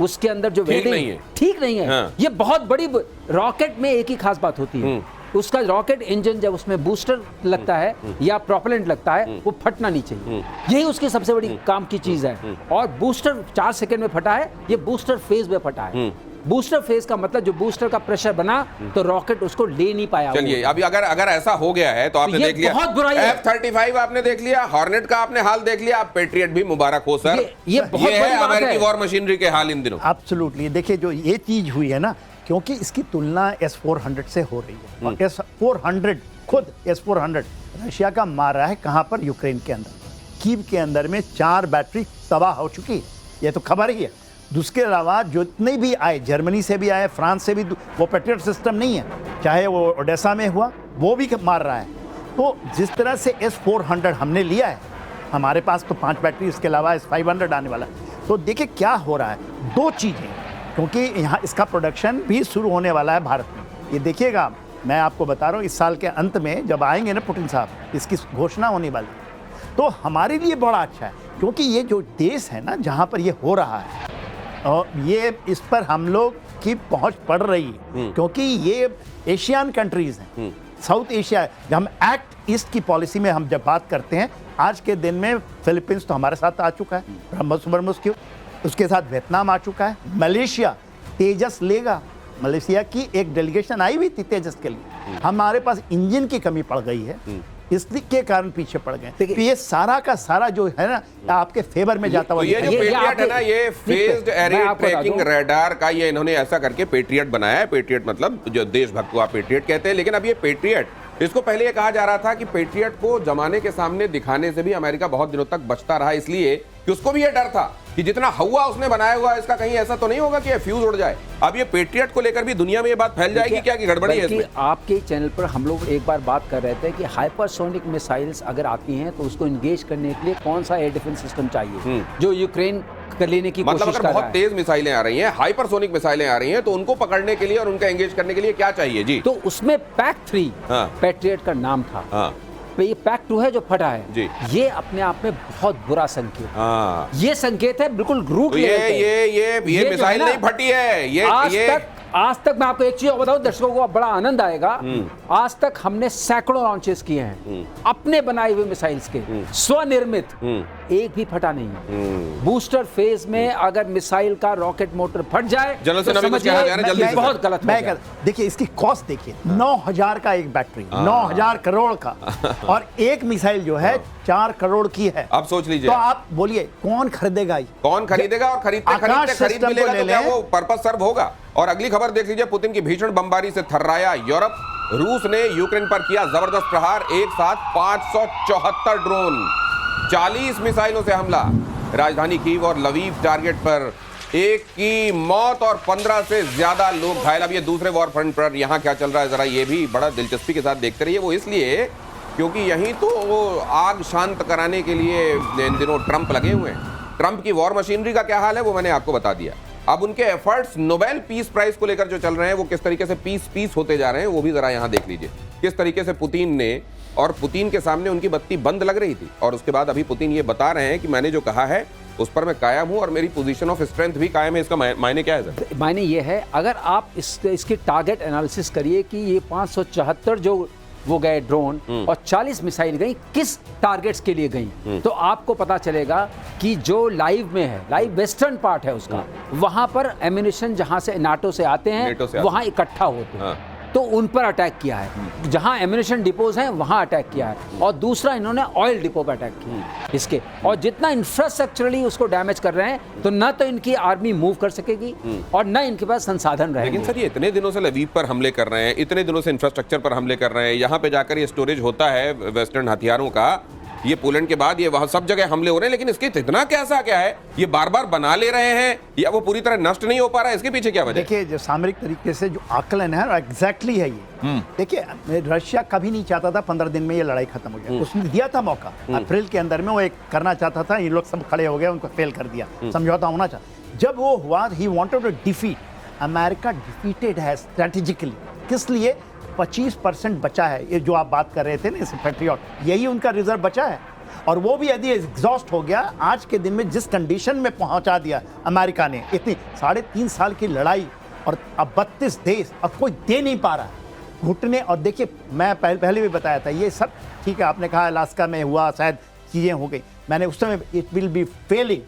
उसके अंदर जो वेल्डिंग ठीक नहीं है। ये बहुत बड़ी रॉकेट में एक ही खास बात होती है, उसका रॉकेट इंजन जब उसमें बूस्टर लगता है या प्रोपेलेंट लगता है, वो फटना नहीं चाहिए। यही उसकी सबसे बड़ी काम की चीज है। और बूस्टर 4 सेकंड में फटा है, ये बूस्टर फेज में फटा है। बूस्टर फेज का मतलब जो बूस्टर का प्रेशर बना तो रॉकेट उसको ले नहीं पाया। चलिए, अभी अगर ऐसा हो गया है तो आपने देख लिया, बहुत बुराई है। F-35 आपने देख लिया, हॉर्नेट का आपने हाल देख लिया, आप पैट्रियट भी मुबारक हो सर। ये बहुत है अमेरिकी वॉर मशीनरी के हाल इन दिनों। एब्सोल्युटली। देखिए जो ये चीज हुई है ना, क्योंकि इसकी तुलना S-400 से हो रही है, और S-400 खुद S-400 रशिया का मार रहा है कहां पर? यूक्रेन के अंदर, कीव के अंदर में 4 बैटरी तबाह हो चुकी, ये तो खबर ही है। दूसरे अलावा जितने भी आए, जर्मनी से भी आए, फ्रांस से भी, वो पैट्रियट सिस्टम नहीं है, चाहे वो ओडेसा में हुआ, वो भी मार रहा है। तो जिस तरह से S-400 हमने लिया है, हमारे पास तो 5 बैटरी, इसके अलावा S-500 आने वाला है। तो देखिए क्या हो रहा है, 2 चीज़ें, क्योंकि यहाँ इसका प्रोडक्शन भी शुरू होने वाला है भारत में। ये देखिएगा, मैं आपको बता रहा हूँ, इस साल के अंत में जब आएंगे ना पुतिन साहब, इसकी घोषणा होने वाली है। तो हमारे लिए बड़ा अच्छा है, क्योंकि ये जो देश है ना जहाँ पर ये हो रहा है, और ये इस पर हम लोग की पहुँच पड़ रही है, क्योंकि ये एशियन कंट्रीज़ हैं, साउथ एशिया। जब हम एक्ट ईस्ट की पॉलिसी में हम जब बात करते हैं, आज के दिन में फिलीपींस तो हमारे साथ आ चुका है, ब्रह्मोस क्यों, उसके साथ वियतनाम आ चुका है, मलेशिया तेजस लेगा, मलेशिया की एक डेलीगेशन आई हुई थी तेजस के लिए। हमारे पास इंजन की कमी पड़ गई है, इसके कारण पीछे पड़ गए। तो ये सारा का सारा जो है ना आपके फेवर में जाता हुआ। ये जो पैट्रियट है ना, ये फेज्ड एरिया ट्रैकिंग रडार का ये इन्होंने ऐसा करके पैट्रियट बनाया है। पैट्रियट मतलब जो देशभक्त को आप पैट्रियट कहते हैं, लेकिन अब ये पैट्रियट, इसको पहले ये कहा जा रहा था कि पैट्रियट को जमाने के सामने दिखाने से भी अमेरिका बहुत दिनों तक बचता रहा, इसलिए कि उसको भी ये डर था कि जितना हवा उसने बनाया हुआ है इसका कहीं ऐसा तो नहीं होगा कि ये फ्यूज उड़ जाए। अब ये पेट्रियट को लेकर भी दुनिया में ये बात फैल जाएगी क्या कि गड़बड़ी है बल्कि इसमें? आपके चैनल पर हम लोग एक बार बात कर रहे थे कि हाइपरसोनिक मिसाइल्स अगर आती हैं तो उसको इंगेज करने के लिए कौन सा एयर डिफेंस सिस्टम चाहिए जो यूक्रेन कर लेने की मतलब कोशिश अगर कर बहुत रहा है। तेज मिसाइलें आ रही हैं, हाइपरसोनिक मिसाइलें आ रही हैं, तो उनको पकड़ने के लिए और उनका एंगेज करने के लिए क्या चाहिए जी? तो उसमें PAC-3 हाँ। पैट्रियट का नाम था। हाँ तो ये PAC-2 है जो फटा है जी। ये अपने आप में बहुत बुरा संकेत है। हाँ, ये संकेत है बिल्कुल रूट तो लेवल पे। ये जो है मिसाइल ना, नहीं फटी है, ये आज तक मैं आपको एक चीज और बताऊं, दर्शकों को बड़ा आनंद आएगा। आज तक हमने सैकड़ों लॉन्चेस किए हैं अपने बनाए हुए मिसाइल्स के, स्वनिर्मित, एक भी फटा नहीं है। बूस्टर फेज में अगर मिसाइल का रॉकेट मोटर फट जाए जनरल से तो नबी कुछ समझिए कहा जा रहा है, जल्दी से बहुत गलत हो गया। देखिए इसकी कॉस्ट देखिए 9,000 का एक बैटरी, 9,000 करोड़ का, और एक मिसाइल जो है 4 करोड़ की है। अब सोच लीजिए, तो आप बोलिए कौन खरीदेगा ये? कौन खरीदेगा, और खरीद सिस्टम मिलेगा को तो ले क्या लें। वो पर्पस सर्व होगा? और अगली खबर देख लीजिए, पुतिन की भीषण बमबारी से थर्राया यूरोप। रूस ने यूक्रेन पर किया जबरदस्त प्रहार, एक साथ 574 ड्रोन, 40 मिसाइलों से हमला। राजधानी कीव और लवीव टारगेट पर, एक की मौत और 15 से ज्यादा लोग घायल। अब ये दूसरे वॉर फ्रंट पर यहाँ क्या चल रहा है, जरा ये भी बड़ा दिलचस्पी के साथ देखते रहिए। वो इसलिए क्योंकि यहीं तो वो आग शांत कराने के लिए इन दिनों ट्रंप लगे हुए हैं। ट्रंप की वॉर मशीनरी का क्या हाल है वो मैंने आपको बता दिया। अब उनके एफर्ट्स नोबेल पीस प्राइज को लेकर जो चल रहे हैं वो किस तरीके से पीस होते जा रहे हैं वो भी जरा यहाँ देख लीजिए। किस तरीके से पुतिन ने, और पुतिन के सामने उनकी बत्ती बंद लग रही थी, और उसके बाद अभी पुतिन ये बता रहे हैं कि मैंने जो कहा है उस पर मैं कायम हूं और मेरी पोजीशन ऑफ स्ट्रेंथ भी कायम है। इसका मायने क्या है सर? मायने ये है, अगर आप इसकी टारगेट एनालिसिस करिए कि ये 574 जो वो गए ड्रोन और 40 मिसाइल गई किस टारगेट्स के लिए गई, तो आपको पता चलेगा कि जो लाइव में है, लाइव वेस्टर्न पार्ट है उसका, वहां पर एम्यूनिशन जहां से नाटो से आते हैं वहां इकट्ठा होते हैं, तो उन पर अटैक किया है। जहां एम्यूनिशन डिपोज हैं वहां अटैक किया है, और दूसरा इन्होंने ऑयल डिपो पर अटैक किया इसके। और जितना इंफ्रास्ट्रक्चरली उसको डैमेज कर रहे हैं, तो न तो इनकी आर्मी मूव कर सकेगी और न इनके पास संसाधन रहेंगे। लेकिन सर ये इतने दिनों से लवीव पर हमले कर रहे हैं, इतने दिनों से इंफ्रास्ट्रक्चर पर हमले कर रहे हैं, यहाँ पे जाकर ये स्टोरेज होता है वेस्टर्न हथियारों का, ये पोलैंड के बाद ये वहां सब जगह हमले हो रहे हैं, लेकिन इसके इतना कैसा क्या है, ये बार बार बना ले रहे हैं या वो पूरी तरह नष्ट नहीं हो पा रहा है? इसके पीछे क्या वजह है? देखिए जो सामरिक तरीके से जो आकलन है एग्जैक्टली है ये। देखिए रशिया कभी नहीं चाहता था 15 दिन में ये लड़ाई खत्म हो जाए, उसने दिया था मौका अप्रैल के अंदर में, वो एक करना चाहता था, ये लोग सब खड़े हो गए, उनको फेल कर दिया, समझौता होना चाहता। जब वो हुआ, he wanted to defeat, America defeated है स्ट्रेटेजिकली। किस लिए? 25% बचा है, ये जो आप बात कर रहे थे ना, इस पैट्रियट, यही उनका रिजर्व बचा है, और वो भी यदि एग्जॉस्ट हो गया आज के दिन में, जिस कंडीशन में पहुंचा दिया अमेरिका ने, इतनी 3.5 साल की लड़ाई, और अब 32 देश, अब कोई दे नहीं पा रहा घुटने। और देखिए मैं पहले भी बताया था, ये सब ठीक है, आपने कहा अलास्का में हुआ, शायद चीज़ें हो गई, मैंने उस समय इट विल बी फेलिंग,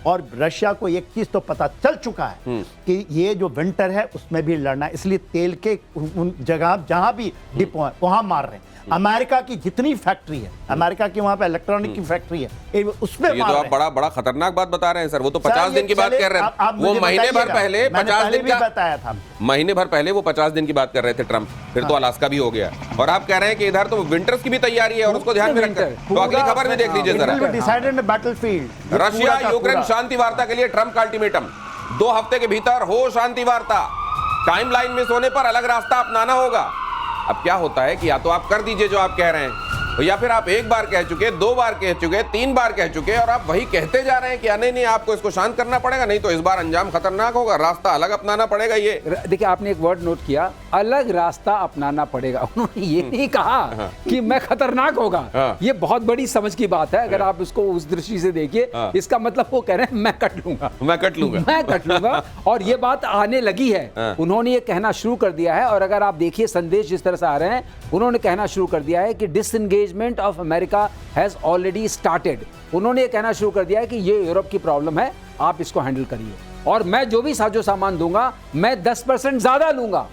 और रशिया को एक चीज तो पता चल चुका है कि ये जो विंटर है उसमें भी लड़ना है, इसलिए तेल के उन जगह जहां भी डिपो है वहां मार रहे हैं। अमेरिका की जितनी फैक्ट्री है, अमेरिका की वहां पे इलेक्ट्रॉनिक की फैक्ट्री है, उसमें ये तो आप बड़ा खतरनाक बात बता रहे हैं सर। वो तो 50 दिन की बात कर रहे हैं, वो महीने भर पहले 50 दिन का बताया था, महीने भर पहले वो 50 दिन की बात कर रहे थे ट्रंप, फिर तो अलास्का भी हो गया, और आप कह रहे हैं कि इधर तो विंटर्स की भी तैयारी है और उसको ध्यान में रखकर। तो अगली खबर भी देख लीजिए जरा, रशिया यूक्रेन शांति वार्ता के लिए ट्रंप का अल्टीमेटम, 2 हफ्ते के भीतर हो शांति वार्ता, टाइमलाइन मिस होने पर अलग रास्ता अपनाना होगा। अब क्या होता है कि या तो आप कर दीजिए जो आप कह रहे हैं, या फिर आप एक बार कह चुके, 2 बार कह चुके, 3 बार कह चुके, और आप वही कहते जा रहे हैं कि नहीं आपको इसको शांत करना पड़ेगा, नहीं तो इस बार अंजाम खतरनाक होगा, रास्ता अलग अपनाना पड़ेगा। ये देखिए आपने एक वर्ड नोट किया, अलग रास्ता अपनाना पड़ेगा। उन्होंने ये नहीं कहा कि मैं खतरनाक होगा, ये बहुत बड़ी समझ की बात है अगर आप उसको उस दृष्टि से देखिए। इसका मतलब वो कह रहे हैं मैं कट लूंगा और ये बात आने लगी है, उन्होंने ये कहना शुरू कर दिया है। और अगर आप देखिए संदेश जिस तरह से आ रहे हैं, उन्होंने कहना शुरू कर दिया है कि disengagement of America has already started. उन्होंने ये कहना शुरू कर दिया है कि ये यूरोप की प्रॉब्लम है, आप इसको हैंडल करिए, और मैं जो भी साजो सामान दूंगा मैं 10% ज्यादा लूंगा,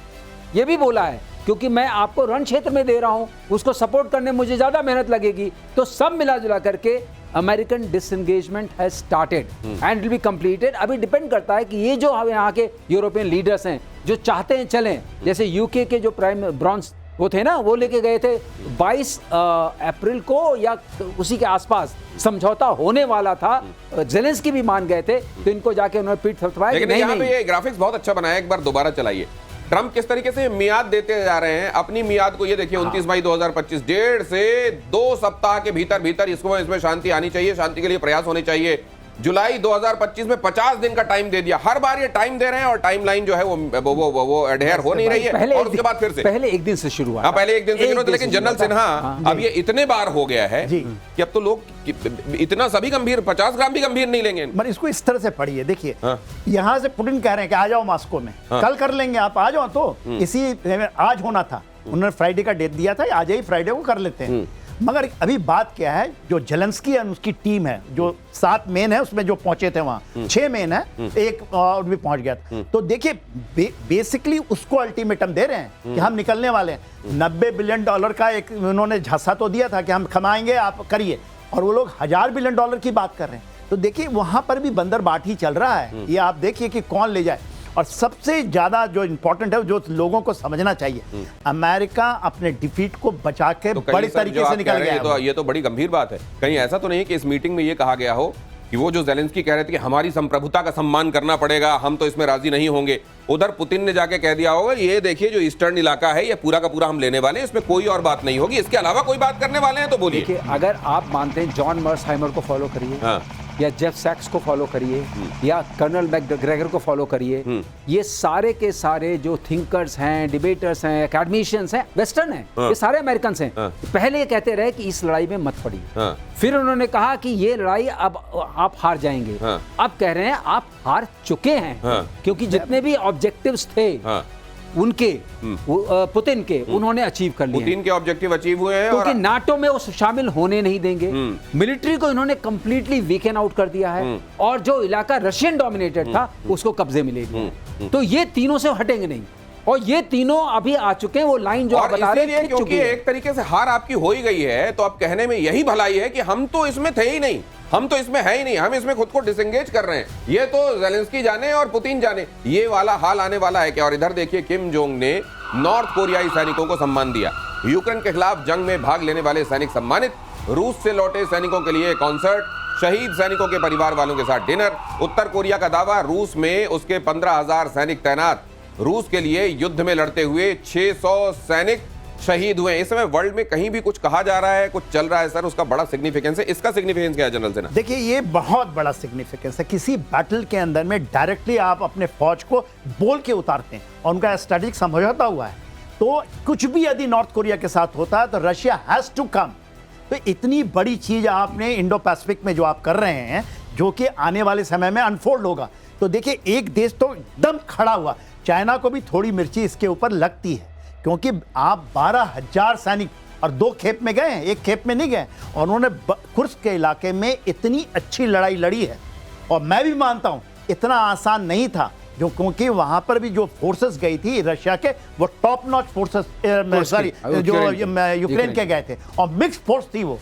ये भी बोला है, क्योंकि मैं आपको रण क्षेत्र में दे रहा हूं, उसको सपोर्ट करने मुझे ज्यादा मेहनत लगेगी। तो सब मिला जुला करके American disengagement has started and will be completed. अभी डिपेंड करता है कि ये जो यहाँ के यूरोपियन लीडर्स हैं जो चाहते हैं चलें, जैसे यूके के जो प्राइम ब्रॉन्स वो थे ना, वो लेके गए थे 22 अप्रैल को या उसी के आसपास समझौता होने वाला था। जेलेंस्की भी मान गए थे, तो इनको जाके उन्होंने पीठ थपथपाया। लेकिन यहाँ पे ये ग्राफिक्स बहुत अच्छा बनाया, एक बार दोबारा चलाइए। ट्रंप किस तरीके से मियाद देते जा रहे हैं, अपनी मियाद को ये देखिए 29 मई 2025, 1.5 से 2 सप्ताह के भीतर भीतर इसमें शांति आनी चाहिए, शांति के लिए प्रयास होने चाहिए। जुलाई 2025 में 50 दिन का टाइम दे दिया। हर बार ये टाइम दे रहे हैं और टाइम लाइन जो है वो एडहेयर हो नहीं रही है। और उसके बाद फिर से पहले एक दिन से शुरू हुआ। पहले एक दिन से शुरू, लेकिन जनरल सिन्हा अब ये इतने बार हो गया है कि अब तो लोग इतना सभी गंभीर 50 ग्राम भी गंभीर नहीं लेंगे। पर इसको इस तरह से पढ़िए, देखिए यहाँ से पुतिन कह रहे हैं कि आ जाओ मॉस्को में, कल कर लेंगे, आप आ जाओ। तो इसी आज होना था, उन्होंने फ्राइडे का डेट दिया था, आज ही फ्राइडे को कर लेते हैं। मगर अभी बात क्या है, जो जेलेंस्की और उसकी टीम है, जो 7 मेन है उसमें जो पहुंचे थे वहां 6 मेन है, एक और भी पहुंच गया था। तो देखिए बेसिकली उसको अल्टीमेटम दे रहे हैं कि हम निकलने वाले हैं। $90 बिलियन का एक उन्होंने झांसा तो दिया था कि हम कमाएंगे, आप करिए, और वो लोग $1000 बिलियन की बात कर रहे हैं। तो देखिए वहां पर भी बंदर बाट ही चल रहा है। ये आप देखिए कि कौन ले जाए। और सबसे ज्यादा जो इंपॉर्टेंट है, जो लोगों को समझना चाहिए, अमेरिका अपने डिफीट को बचा के तो बड़े तरीके से निकल गया है। तो ये तो बड़ी गंभीर बात है। कहीं ऐसा तो नहीं कि इस मीटिंग में ये कहा गया हो कि वो जो जेलेंस्की कह रहे थे कि हमारी संप्रभुता का सम्मान करना पड़ेगा, हम तो इसमें राजी नहीं होंगे, उधर पुतिन ने जाके कह दिया होगा ये देखिए जो ईस्टर्न इलाका है ये पूरा का पूरा हम लेने वाले हैं, इसमें कोई और बात नहीं होगी, इसके अलावा कोई बात करने वाले हैं तो बोलिए। देखिए अगर आप मानते हैं जॉन मर्सहाइमर को फॉलो करिए, या जेफ सैक्स को फॉलो करिए, या कर्नल मैकग्रेगर को फॉलो करिए, ये सारे के सारे जो थिंकर्स हैं, डिबेटर्स हैं, एकेडमिशियंस हैं, वेस्टर्न हैं, ये सारे अमेरिकन हैं। पहले ये कहते रहे कि इस लड़ाई में मत पड़िए, फिर उन्होंने कहा कि ये लड़ाई अब आप हार जाएंगे। अब कह रहे हैं आप हार चुके हैं, क्योंकि जितने भी ऑब्जेक्टिव्स थे उनके पुतिन के उन्होंने अचीव कर लिए। पुतिन के ऑब्जेक्टिव अचीव हुए हैं, क्योंकि नाटो में वो शामिल होने नहीं देंगे, मिलिट्री को इन्होंने कंप्लीटली वीकन आउट कर दिया है, और जो इलाका रशियन डोमिनेटेड था उसको कब्जे में ले लिया। तो ये तीनों से हटेंगे नहीं, और ये तीनों अभी आ चुके हैं, वो लाइन जो आप बता रहे हैं, क्योंकि एक तरीके से हार आपकी हो ही गई है, तो अब कहने में यही भलाई है कि हम तो इसमें थे ही नहीं, हम तो इसमें है ही नहीं, हम इसमें खुद को डिसएंगेज कर रहे हैं। ये तो जेलेंस्की जाने और पुतिन जाने, ये वाला हाल आने वाला है क्या। और इधर देखिए किम जोंग ने नॉर्थ कोरियाई सैनिकों को सम्मान दिया, यूक्रेन के खिलाफ जंग में भाग लेने वाले सैनिक सम्मानित, रूस से लौटे सैनिकों के लिए कॉन्सर्ट, शहीद सैनिकों के परिवार वालों के साथ डिनर। उत्तर कोरिया का दावा, रूस में उसके 15,000 सैनिक तैनात, रूस के लिए युद्ध में लड़ते हुए 600 सैनिक शहीद हुए। इस समय वर्ल्ड में कहीं भी कुछ कहा जा रहा है, कुछ चल रहा है सर, उसका बड़ा सिग्निफिकेंस है। इसका सिग्निफिकेंस क्या है जनरल सेना? देखिए ये बहुत बड़ा सिग्निफिकेंस है। किसी बैटल के अंदर में डायरेक्टली आप अपने फौज को बोल के उतारते हैं, और उनका स्ट्रेटेजिक समझौता हुआ है। तो कुछ भी यदि नॉर्थ कोरिया के साथ होता है तो रशिया हैज टू कम। तो इतनी बड़ी चीज आपने इंडो पैसिफिक में जो आप कर रहे हैं, जो कि आने वाले समय में अनफोल्ड होगा। तो देखिए एक देश तो एकदम खड़ा हुआ, चाइना को भी थोड़ी मिर्ची इसके ऊपर लगती है, क्योंकि आप 12,000 सैनिक और 2 खेप में गए हैं, एक खेप में नहीं गए, और उन्होंने कुर्स्क के इलाके में इतनी अच्छी लड़ाई लड़ी है। और मैं भी मानता हूं इतना आसान नहीं था, जो क्योंकि वहां पर भी जो फोर्सेस गई थी रशिया के, वो टॉप नॉच फोर्सेस, सॉरी जो यूक्रेन के गए थे, और मिक्स फोर्स थी वो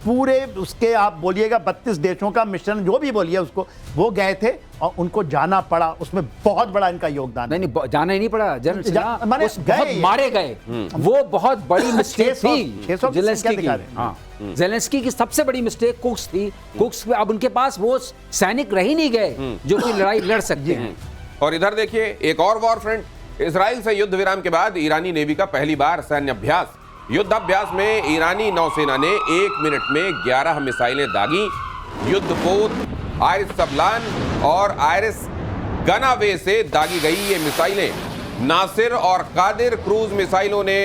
पूरे उसके, आप बोलिएगा 32 देशों का मिश्रण, जो भी बोलिए उसको, वो गए थे और उनको जाना पड़ा। उसमें बहुत बड़ा इनका योगदान। नहीं जाना ही नहीं पड़ा, जनरल माने बहुत मारे गए, वो बहुत बड़ी मिस्टेक थी जेलेंस्की की। हाँ, जेलेंस्की की सबसे बड़ी मिस्टेक कुक्स थी। कुक्स अब उनके पास वो सैनिक रह ही नहीं गए जो कि लड़ाई लड़ सकते हैं। और इधर देखिए एक और वॉर फ्रंट, इजराइल से युद्ध विराम के बाद ईरानी नेवी का पहली बार सैन्य अभ्यास। युद्धाभ्यास में ईरानी नौसेना ने 1 मिनट में 11 मिसाइलें दागी। युद्धपोत, आयरिस सबलान और आयरिस गनावे से दागी गई ये मिसाइलें। नासिर और कादिर क्रूज मिसाइलों ने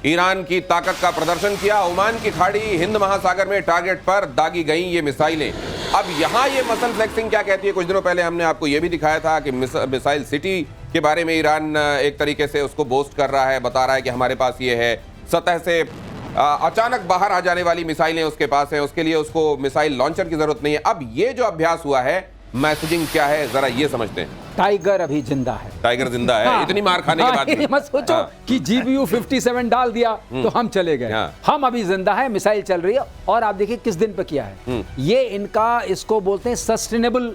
ईरान की ताकत का प्रदर्शन किया। ओमान की खाड़ी, हिंद महासागर में टारगेट पर दागी गई ये मिसाइलें। अब यहां ये मसल फ्लेक्सिंग क्या कहती है? कुछ दिनों पहले हमने आपको ये भी दिखाया था कि मिसाइल सिटी के बारे में ईरान एक तरीके से उसको बोस्ट कर रहा है, बता रहा है कि हमारे पास ये है। सतह से अचानक बाहर आ जाने वाली मिसाइलें उसके पास हैं, उसके लिए उसको मिसाइल लॉन्चर की जरूरत नहीं है। अब ये जो अभ्यास हुआ है, मैसेजिंग क्या है जरा ये समझते हैं। टाइगर अभी जिंदा है, टाइगर जिंदा है। हाँ, इतनी मार खाने के बाद ये मत सोचो कि GBU 57 डाल दिया तो हम चले गए। हम अभी जिंदा है, मिसाइल चल रही है। और आप देखिए किस दिन पे किया है ये इनका, इसको बोलते हैं सस्टेनेबल,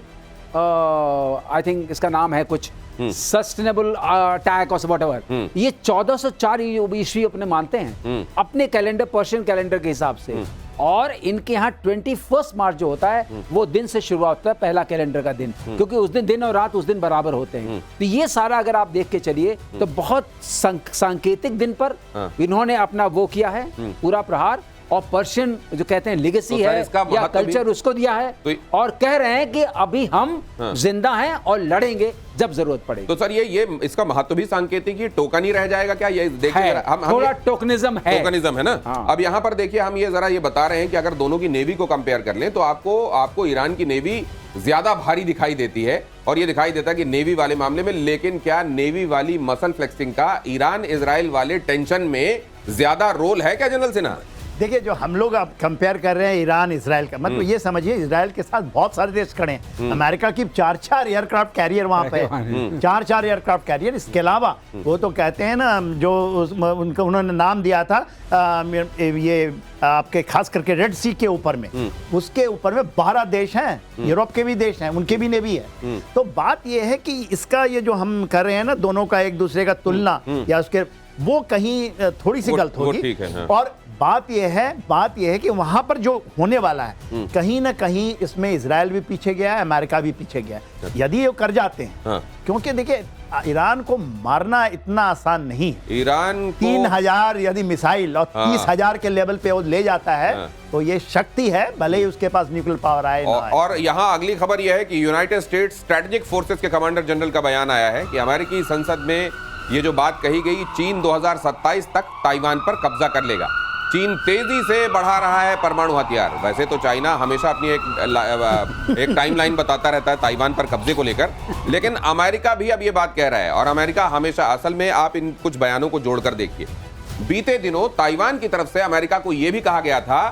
आई थिंक इसका नाम है कुछ सस्टेनेबल अटैक और व्हाटएवर, ये 1404 ईस्वी अपने मानते हैं अपने कैलेंडर, पर्शियन कैलेंडर के हिसाब से। और इनके यहाँ 21 मार्च जो होता है वो दिन से शुरुआत होता है, पहला कैलेंडर का दिन, क्योंकि उस दिन दिन और रात उस दिन बराबर होते हैं। तो ये सारा अगर आप देख के चलिए तो बहुत सांकेतिक दिन पर इन्होंने अपना वो किया है पूरा प्रहार, और पर्शियन जो कहते हैं लेगेसी है या कल्चर उसको दिया है, और कह रहे हैं कि अभी हम जिंदा हैं और लड़ेंगे जब जरूरत पड़ेगी। तो सर ये इसका महत्व भी सांकेतिक ही टोकन ही रह जाएगा क्या? ये देखिए हम थोड़ा टोकनिज्म है ना। हाँ। अब यहाँ पर देखिए हम ये जरा ये बता रहे हैं कि अगर दोनों की नेवी को कंपेयर कर लें तो आपको ईरान की नेवी ज्यादा भारी दिखाई देती है, और ये दिखाई देता है कि नेवी वाले मामले में, लेकिन क्या नेवी वाली मसल फ्लेक्सिंग का ईरान इजराइल वाले टेंशन में ज्यादा रोल है क्या जनरल सिन्हा? देखिए, जो हम लोग अब कंपेयर कर रहे हैं ईरान इसराइल का, मतलब ये समझिए इसराइल के साथ बहुत सारे देश खड़े हैं। अमेरिका की 4 एयरक्राफ्ट कैरियर वहां पे है, 4 एयरक्राफ्ट कैरियर। इसके अलावा वो तो कहते हैं ना, जो उनका उन्होंने नाम दिया था ये आपके खास करके रेड सी के ऊपर में, उसके ऊपर में 12 देश हैं, यूरोप के भी देश हैं, उनके भी नेवी है। तो बात ये है कि इसका ये जो हम कर रहे हैं ना, दोनों का एक दूसरे का तुलना या उसके, वो कहीं थोड़ी सी गलत होगी। और बात यह है कि वहां पर जो होने वाला है, कहीं ना कहीं इसमें इजराइल भी पीछे गया है, अमेरिका भी पीछे गया है, यदि ये कर जाते हैं। हाँ। क्योंकि देखिए, ईरान को मारना इतना आसान नहीं है। ईरान 3000 यदि मिसाइल और 30,000 के लेवल पे वो ले जाता है, तो ये शक्ति है, भले ही उसके पास न्यूक्लियर पावर आए ना आए। और यहाँ अगली खबर यह है कि यूनाइटेड स्टेट्स स्ट्रेटेजिक फोर्सेस के कमांडर जनरल का बयान आया है कि अमेरिकी संसद में ये जो बात कही गई, चीन 2027 तक ताइवान पर कब्जा कर लेगा। चीन तेजी से बढ़ा रहा है परमाणु हथियार। वैसे तो चाइना हमेशा अपनी एक टाइमलाइन बताता रहता है ताइवान पर कब्जे को लेकर, लेकिन अमेरिका भी अब ये बात कह रहा है। और अमेरिका हमेशा, असल में आप इन कुछ बयानों को जोड़कर देखिए, बीते दिनों ताइवान की तरफ से अमेरिका को यह भी कहा गया था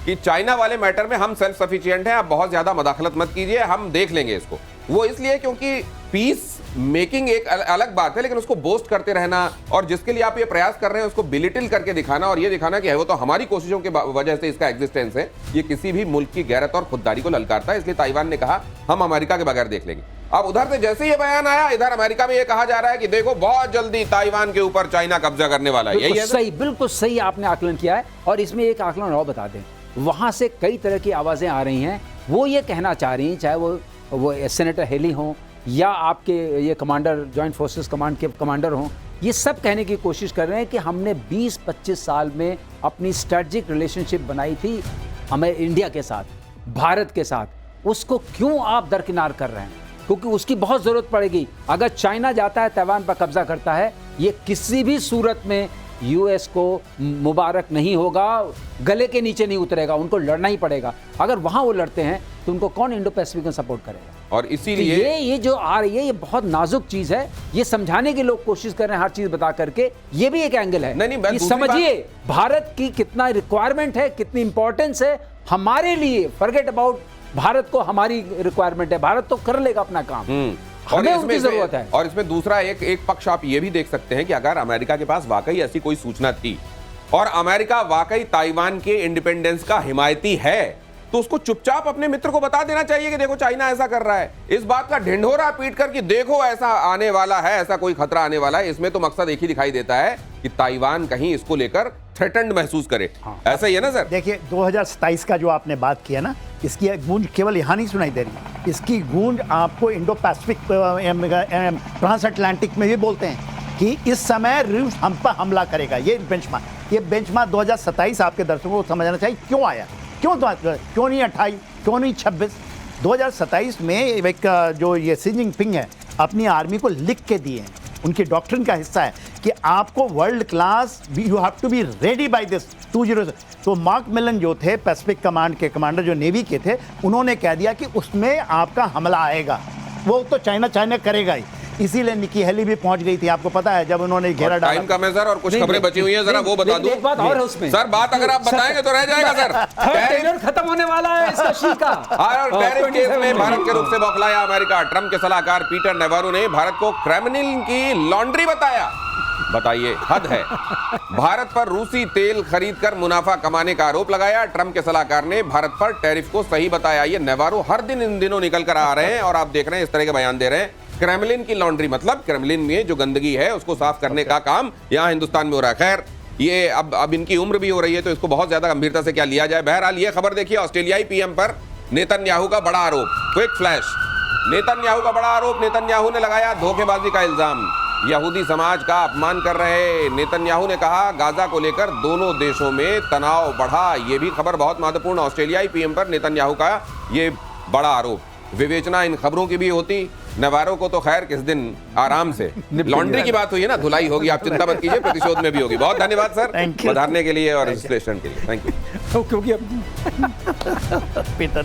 कि चाइना वाले मैटर में हम सेल्फ सफिशिएंट हैं, आप बहुत ज्यादा मदाखलत मत कीजिए, हम देख लेंगे इसको। वो इसलिए क्योंकि पीस मेकिंग एक अलग बात है, लेकिन उसको बोस्ट करते रहना और जिसके लिए आप ये प्रयास कर रहे हैं उसको बिलिटिल करके दिखाना और ये दिखाना कि है वो तो हमारी कोशिशों की वजह से इसका एग्जिस्टेंस है, ये किसी भी मुल्क की गैरत और खुददारी को ललकारता है। इसलिए ताइवान ने कहा हम अमेरिका के बगैर देख लेंगे। अब उधर से जैसे ये बयान आया, इधर अमेरिका में ये कहा जा रहा है कि देखो बहुत जल्दी ताइवान के ऊपर चाइना कब्जा करने वाला है। यही है सही, बिल्कुल सही आपने आकलन किया है। और इसमें एक आकलन और बता दें, वहां से कई तरह की आवाजें आ रही हैं, वो ये कहना चाह रही हैं, चाहे वो सेनेटर हेली हों या आपके ये कमांडर, जॉइंट फोर्सेस कमांड के कमांडर हों, ये सब कहने की कोशिश कर रहे हैं कि हमने 20-25 साल में अपनी स्ट्रेटजिक रिलेशनशिप बनाई थी इंडिया के साथ, भारत के साथ, उसको क्यों आप दरकिनार कर रहे हैं? क्योंकि उसकी बहुत ज़रूरत पड़ेगी। अगर चाइना जाता है, ताइवान पर कब्जा करता है, ये किसी भी सूरत में यूएस को मुबारक नहीं होगा, गले के नीचे नहीं उतरेगा, उनको लड़ना ही पड़ेगा। अगर वहां वो लड़ते हैं तो उनको कौन इंडो पैसिफिक में सपोर्ट करेगा? और इसीलिए तो ये जो आ रही है, ये बहुत नाजुक चीज है। ये समझाने की लोग कोशिश कर रहे हैं हर चीज बता करके, ये भी एक एंगल है। नहीं, समझिए भारत की कितना रिक्वायरमेंट है, कितनी इंपॉर्टेंस है हमारे लिए। फॉरगेट अबाउट भारत को, हमारी रिक्वायरमेंट है, भारत तो कर लेगा अपना काम, हमें उनकी जरूरत है। और इसमें दूसरा एक पक्ष आप ये भी देख सकते हैं कि अगर अमेरिका के पास वाकई ऐसी कोई सूचना थी और अमेरिका वाकई ताइवान के इंडिपेंडेंस का हिमायती है, तो उसको चुपचाप अपने मित्र को बता देना चाहिए कि देखो चाइना ऐसा कर रहा है। इस बात का ढिंढोरा पीट कर कि देखो ऐसा आने वाला है, ऐसा कोई खतरा आने वाला है, इसमें तो मकसद एक ही दिखाई देता है कि ताइवान कहीं इसको लेकर थ्रेटन्ड महसूस करे। ऐसा ही है ना सर? देखिए 2027 का जो आपने बात किया ना, इसकी गूंज केवल यहाँ नहीं सुनाई दे रही, इसकी गूंज आपको इंडो पैसिफिक, ट्रांस अटलांटिक में भी बोलते हैं कि इस समय रूस हम पर हमला करेगा। ये बेंचमार्क 2027 आपके दर्शकों को समझना चाहिए क्यों आया, क्यों नहीं 28, क्यों नहीं 26। 2027 में एक जो ये सी जिनपिंग है अपनी आर्मी को लिख के दिए हैं, उनकी डॉक्ट्रिन का हिस्सा है कि आपको world class, you have to be ready by this 20। तो मार्क मिलन जो थे पैसिफिक कमांड के कमांडर, जो नेवी के थे, उन्होंने कह दिया कि उसमें आपका हमला आएगा, वो तो चाइना करेगा ही। इसीलिए निकी हेली भी पहुंच गई थी, आपको पता है, जब उन्होंने घेरा डाला। टाइम कम है सर और कुछ खबरें बची हुई हैं, जरा वो बता दूं। एक बात और है उसमें सर, बात अगर आप बताएंगे तो रह जाएगा सर। टैरिफ खत्म होने वाला है इसका शीका। और टैरिफ केस में भारत के रुख से बौखलाया अमेरिका। ट्रंप के सलाहकार पीटर नेवारो ने भारत को क्रेमलिन की लॉन्ड्री बताया। बताइए, हद है। भारत पर रूसी तेल खरीदकर मुनाफा कमाने का आरोप लगाया। ट्रंप के सलाहकार ने भारत पर टैरिफ को सही बताया। ये नेवारो हर दिन इन दिनों निकल कर आ रहे हैं और आप देख रहे हैं इस तरह के बयान दे रहे हैं। क्रेमलिन की लॉन्ड्री, मतलब क्रेमलिन में जो गंदगी है उसको साफ करने का काम यहाँ हिंदुस्तान में हो रहा है। खैर, ये अब इनकी उम्र भी हो रही है तो इसको बहुत ज्यादा गंभीरता से क्या लिया जाए। बहरहाल ये खबर देखिए, ऑस्ट्रेलियाई पीएम पर नेतन्याहू का बड़ा आरोप। क्विक फ्लैश, नेतन्याहू का बड़ा आरोप, नेतन्याहू ने लगाया धोखेबाजी का इल्जाम। यहूदी समाज का अपमान कर रहे नेतन्याहू ने कहा गाजा को लेकर दोनों देशों में तनाव बढ़ा। ये भी खबर बहुत महत्वपूर्ण, ऑस्ट्रेलियाई पीएम पर नेतन्याहू का ये बड़ा आरोप। विवेचना इन खबरों की भी होती, नवारो को तो खैर किस दिन आराम से। लॉन्ड्री की बात हुई है ना, धुलाई होगी, आप चिंता मत कीजिए, प्रतिशोध में भी होगी। बहुत धन्यवाद सर पधारने के लिए और विश्लेषण के लिए। Thank you. क्योंकि अब पीता